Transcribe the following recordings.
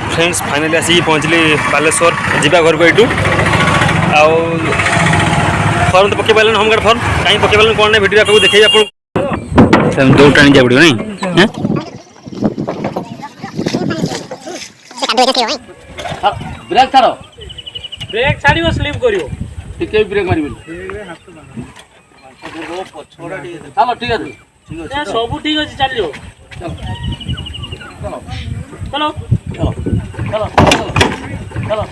friends finally आसिक पहुँचली बालेश्वर जीवा घर को यू आउ फर्म तो पकई पारे होम गार्ड फर्म कहीं पकई पारे कौन ना भिडियो आपको देखिए आप दौड़ टाणी जा पड़ो नहीं ब्रेक छाड़ ब्रेक छाड़ो स्लिप करियो टिके ब्रेक मारिबे चलो ठीक है सब ठीक अच्छे चलो चलो चलो चलो चलो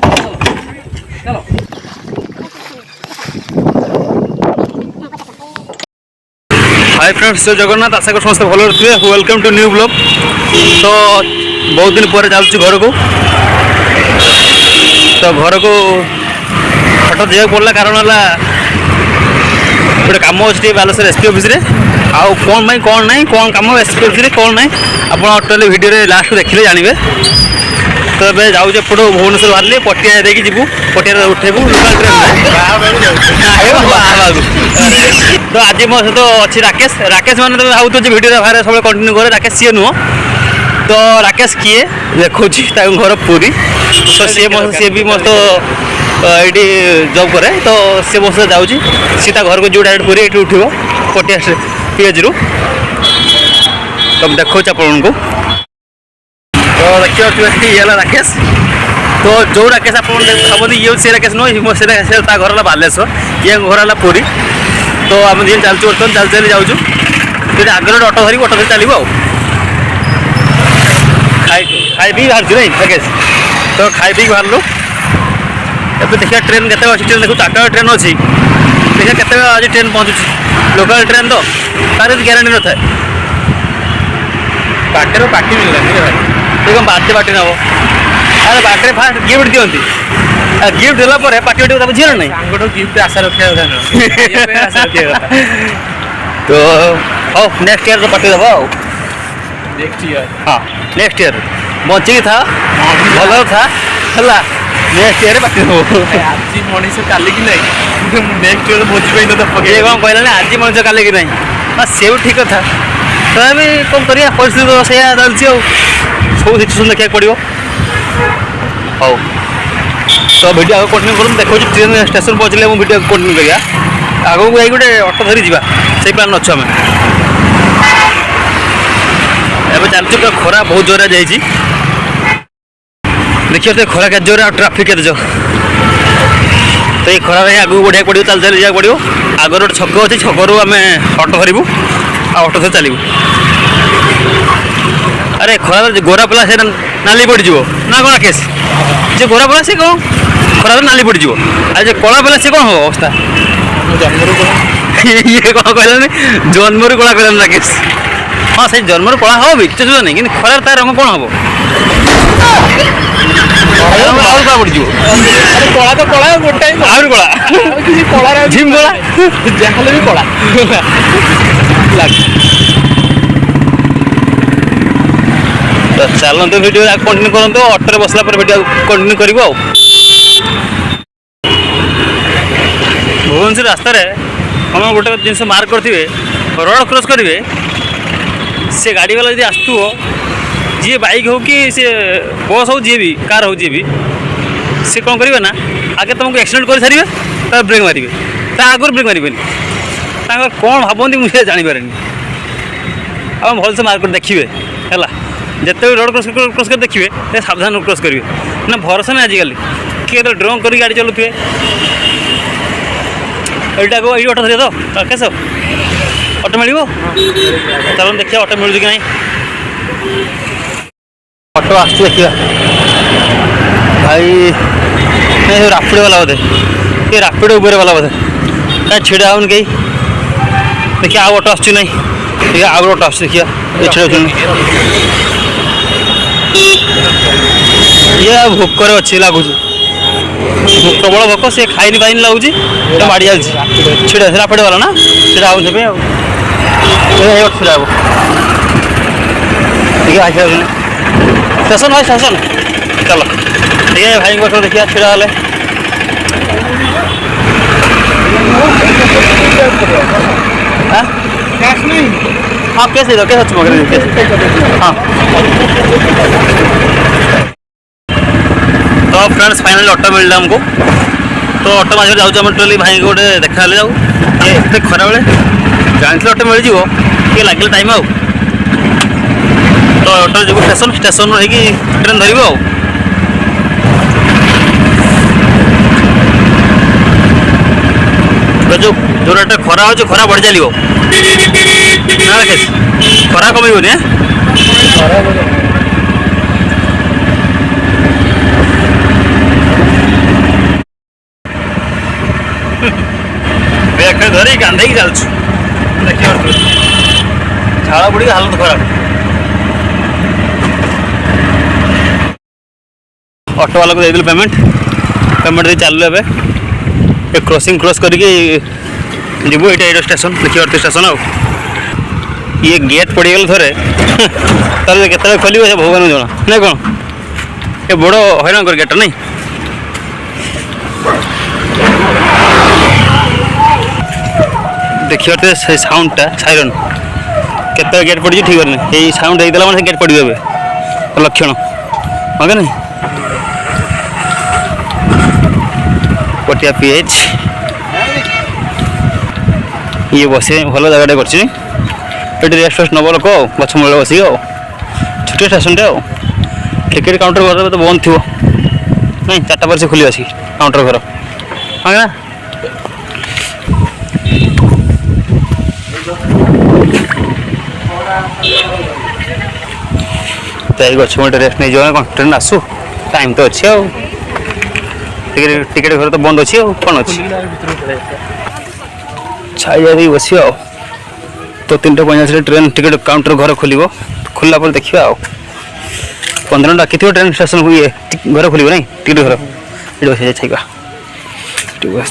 चलो हाय फ्रेंड्स जय जगन्नाथ आशा कर समस्त भल थे वेलकम टू न्यू ब्लॉग तो बहुत दिन पर चलुँ घर को तो घर को फटो दिया पड़ा कारण है गोटे कम अच्छे बालेश्वर एसपी ऑफिस रे आउ कौन भाई कौन ना कौन कम एसपी ऑफिस रे कौन ना आप टोटली वीडियो लास्ट देखिले जानवे तो ये जाऊँ एपट भुवनेश्वर बाहर पटिया देखिए जीवु पटिया उठेबू लोकल ट्रेन तो आज मो सहित अच्छी राकेश राकेश मैंने तो भावुँ वीडियो बाहर सब कंटिन्यू करे राकेश सी नुह तो राकेश किए देखो घर पूरी तो सी भी मो तो ये जॉब करे तो सी मो सहित जाऊँगी सी घर को जो डायरेक्ट पूरी ये उठो पटिया पीएच रु तो देखो आपन को तो देखिए ये राकेश तो जो राकेश आप भावती ये से राकेश नुह से घर है बालेश्वर ये घर है पूरी तो आम दिन चलचु बर्तमान चल चली जाऊँ आगे गोटे अटो धरिक अटो धरी चलो खाई पी बाहर नहीं राकेश तो खाई पी बाहर अब देखिए ट्रेन के ट्रेन देखो 4टा ट्रेन अच्छी देखिए के आज ट्रेन पहुँचुची लोकल ट्रेन तो तार ग्यारंटी न था बाटे पार्टी मिलला भाई कौन बाटे पार्टी नब अरे बाटे फास्ट गिफ्ट दिखती गिफ्ट देला पार्टी वाटी बुझे ना नहीं गिफ्ट आशा रखा तो हाँ नेक्स्ट ईयर तो पार्टी दब नेक्स्ट ईयर हाँ नेक्स्ट ईयर बचिक था भल था है नेक्स्ट ईयर पार्टी दब आज मनीष काली की नहीं नेक्स्ट ईयर भोज पे तो ये कौन कहला आज मनीष काली की नहीं हाँ से भी ठीक था तो अभी कौन करिया परिस्थिति तो से चलती सब सिचुएसन देखा पड़ो हाँ तो वीडियो आगे कंटिन्यू करूँ देखो ट्रेन स्टेशन पहुँचले मुझे वीडियो कंटिन्यू करिया आगे को गोटे ऑटो धरी जा से प्लान अच्छे आम एवं चलती पूरा खरा बहुत जोर जाइए देखिए तो खरा के जोर ट्राफिक के जो तो ये खरार आगे बढ़िया पड़ो चल चल जाए पड़ो आगे गोटे छक अच्छी छकू आम ऑटो धरबू ऑटो धर चलू अरे खरार गोरा पला से नाली पड़ जाव ना कौन राकेश जो गोरा पला से कौन खरार नाली पड़ जाव आज कला पला से कौन हम अवस्था ये कौन कहलानी जन्मर कला कहलानी राकेश हाँ से जन्मर कला हम भी चुजा नहीं कि खरार तार रंग कौन हम पड़ जाव कला तो कला गोटे आहरी कला कला झिम कला जहाँ भी कला तो चलते वीडियो कंटिन्यू करूँ ऑटो बसला पर वीडियो कंटिन्यू करूँ भुवनेश्वर रास्त हम गोटे जिन मार्क करेंगे रोड क्रॉस करेंगे से गाड़ी वाला यदि आसु जी बाइक हो कि सी बस हो जी भी कार हो जी भी सी कौन करेंगे ना आगे तुमको एक्सीडेंट कर सारे तो ब्रेक मारे आगे ब्रेक मारे कौन भावती मुझे जापर आप भलसे मार्क देखिए है जिते रोड क्रॉस कर देखिए सावधान क्रॉस करेंगे ना भरोसा नहीं आजिकल किए तो ड्रंक कर गाड़ी चलुए ये ऑटो धरिए तो राकेश ऑटो मिल चलो देखिए ऑटो मिलूँ कि नहीं ऑटो आस देखिए भाई नहीं रापिड वाला बोधे ये रापिड उबेर वाला बोधे क्या छिड़ा हो कहीं देखिए आउ ऑटो आस नहीं देखिए आउ ऑटो आस देखिए ये छिड़ा ये भोक अच्छी लगुच प्रबल भोक सी खाई पाइन लगुच तो माड़ी जाऊँगी छिड़ा रापिड वाला ना छिड़ा हो छिड़ा देखिए स्टेशन भाई स्टेशन चलो देखिए भाई पास देखिए छिड़ा हेल्ले हाँ कैसे कैसे अच्छी हाँ फ्रेंड्स फाइनली ऑटो मिलला हमको तो ऑटो माध्यम जाऊँ आम टोली भाई को गोटे देखा जाऊ ये खरा बेले जानी ऑटो मिल जाव ये लगे टाइम आउ तो ऑटो जो स्टेशन स्टेशन होगी ट्रेन धरब जो जो रेट खरा हो खरा बढ़ी चलो ना खरा कमेबनी बैग धरिक कांधे चलचु देखिए झाड़ पड़ी हालत खराब ऑटो वाला को दे पेमेंट पेमेंट दे चलू ए क्रॉसिंग क्रॉस करके जीवु ये स्टेशन देखिए स्टेशन आउ ये गेट पड़गल थे तार के खोल भगवान जना ना कौन ये बड़ हैरान कर गेट नहीं देखिए से साउंडटा साइरन केत गेट पड़ी ठीक है ये साउंड होता मैंने गेट पड़े लक्षण हाँ कि नहीं पटिया पीएच ये बसे भल जगह कर रेस्ट फेस्ट नब लोक गछ मूल बसिक छोट स्टेशन टिकेट काउंटर घर तो बंद थी नहीं 4टा पर से खोल आसिक काउंटर घर हाँ ना गछ मूल रेस्ट नहीं जाए कौन ट्रेन आसू टाइम तो अच्छे टिकेट घर तो बंद अच्छी कौन अच्छी छाई बस तो 3:50 ट्रेन टिकेट काउंटर घर खोल खोलला पर देखिए 15 मिनट डाकी ट्रेन स्टेशन को ये घर खोल नहीं टिकेट घर ये बस छाइबा बस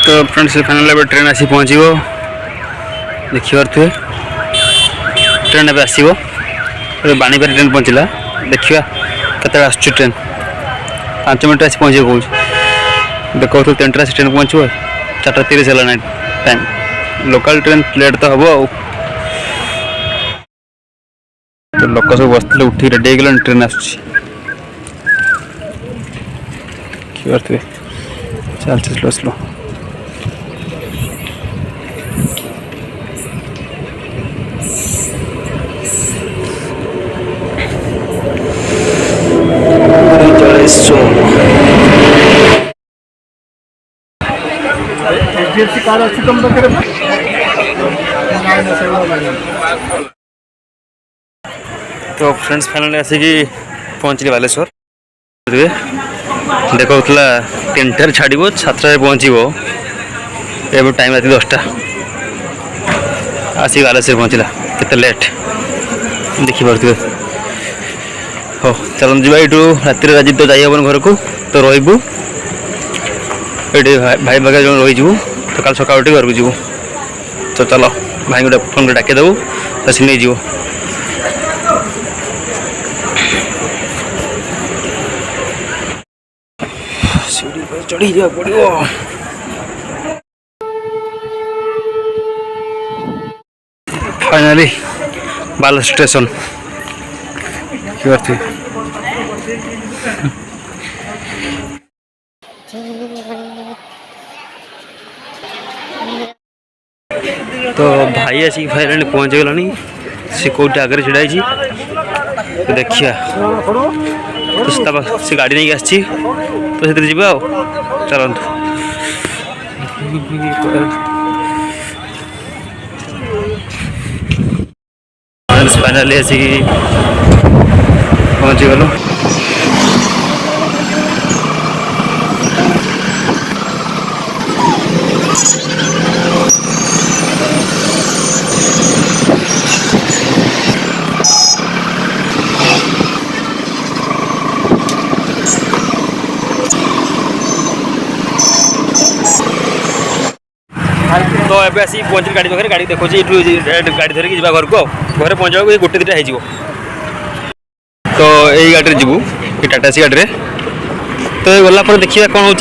तो फ्रेंड्स फाइनल ट्रेन आसी पहुँचो देखिए ट्रेन आसो बाणीपारी ट्रेन पहुँचला देखिए केत आस ट्रेन 5 मिनट आसी पहुँचे कौन देखो 3टा ट्रेन पहुँचो 4:30 है टाइम लोकल ट्रेन लेट तो हम तो लोक सब बसते उठी रेडी हो ट्रेन आस चलते स्लो स्लो तो फ्रेंड्स फाइनली आसिक पहुँचली बालेश्वर देखा 3टार छाड़ 7टार पहुँचो ए टाइम रात 10टा आसिक बालेश्वर पहुँचला केते लेट देखिपे हो चलन जी यू राति आज तो जाइबन घर को तो रही भाई बगैर जो रही तो कल सका घर को जीव तो चलो भाई गोटे फोन डाकिदेबू तो सी नहीं जीव सीढ़ी पर चढ़ी जा पड़ो फाइनली बालेश्वर स्टेशन तो भाई आसिक फाइनली पहुँच गलानी सी कौटे आगे छिड़ाई तो देखिया तो से गाड़ी नहीं आसी तो से जी चलतु फाइनली आसिक पहुँची गलु तो ये आसी पहुँच गाड़ी पाखे गाड़ी देखो गाड़ी धरिकी जा घर को घर पहुँचा गोटे 2टा हो तो यही गाड़ी जीवु टाटा सी गाड़ी तो गला देखिए कौन हो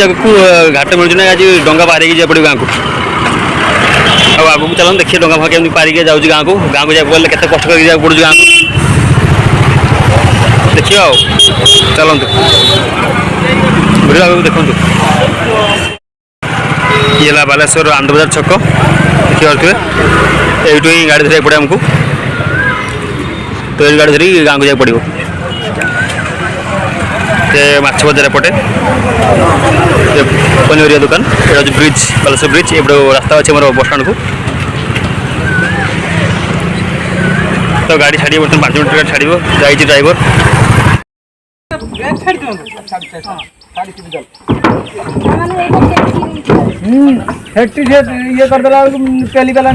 घाट मिलूँ ना आज डंगा पारिक जा पड़ो गाँव को आगे चलो देखिए डंगा भाग पारिक जाऊँ गाँव को जाए के कष्ट करके जा पड़ू गाँव को देखिए आओ चलतु भिड़ आगे देखु ये है बालेश्वर आनंद बजार छक देखिए यू ही गाड़ी धरिया पड़े आमको तो ये गाड़ी धरी गाँव को जाए पड़ो माछ बजार एपटे पनीरिया दुकान ये ब्रिज बालेश्वर ब्रिज एपटे रास्ता अच्छे मोर बस स्टाण्ड को तो गाड़ी छाड़ी बर्तमान 5 मिनट छाड़ जाइए ड्राइवर ये कर देला पहली वाला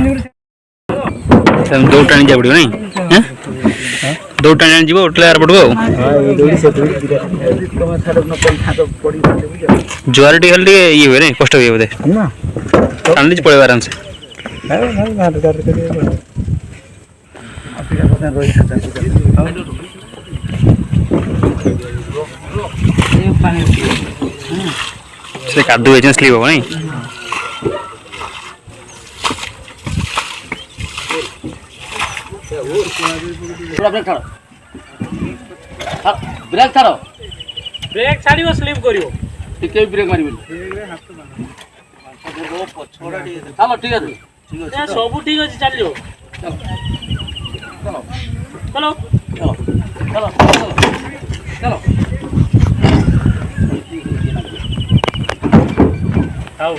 दौड़ टाणी जाए पड़ो नहीं दौड़ टाणी जीव उठले यार पड़ो जुआर टी खाली ये हुए नहीं कष्ट हुए बोधे टाणी पड़े आराम से से कादू है स्लीप हो नहीं ब्रेक छाड़ ब्रेक छाड़ियो स्लिप करियो टिके ब्रेक मारिबे चलो ठीक है ए सब ठीक अछि चलियो चलो चलो चलो चलो आओ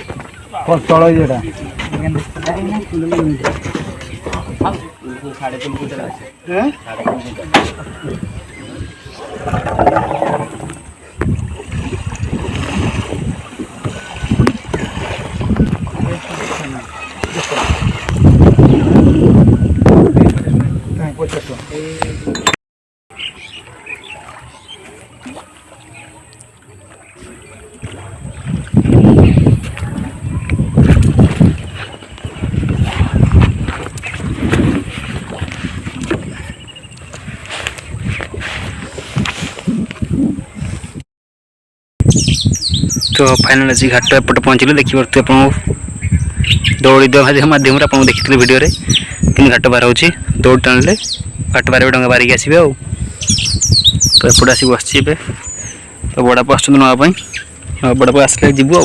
कौन तळ जेटा तो फाइनाल आज घाट एपटे पहुँचल देखिए आप दौड़ी माध्यम आप देखी भिडियो कि घाट बार हो दौड़ टाणिले घाट 12 टंका बारिक आसवे आ तो एपटे आस बस तो बड़ापा आस नापी बड़ापा आसले जीवु आ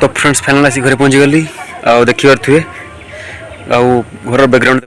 तो फ्रेंड्स फाइनाल आसी घर पहुँची गली आ देखिए घर बैकग्राउंड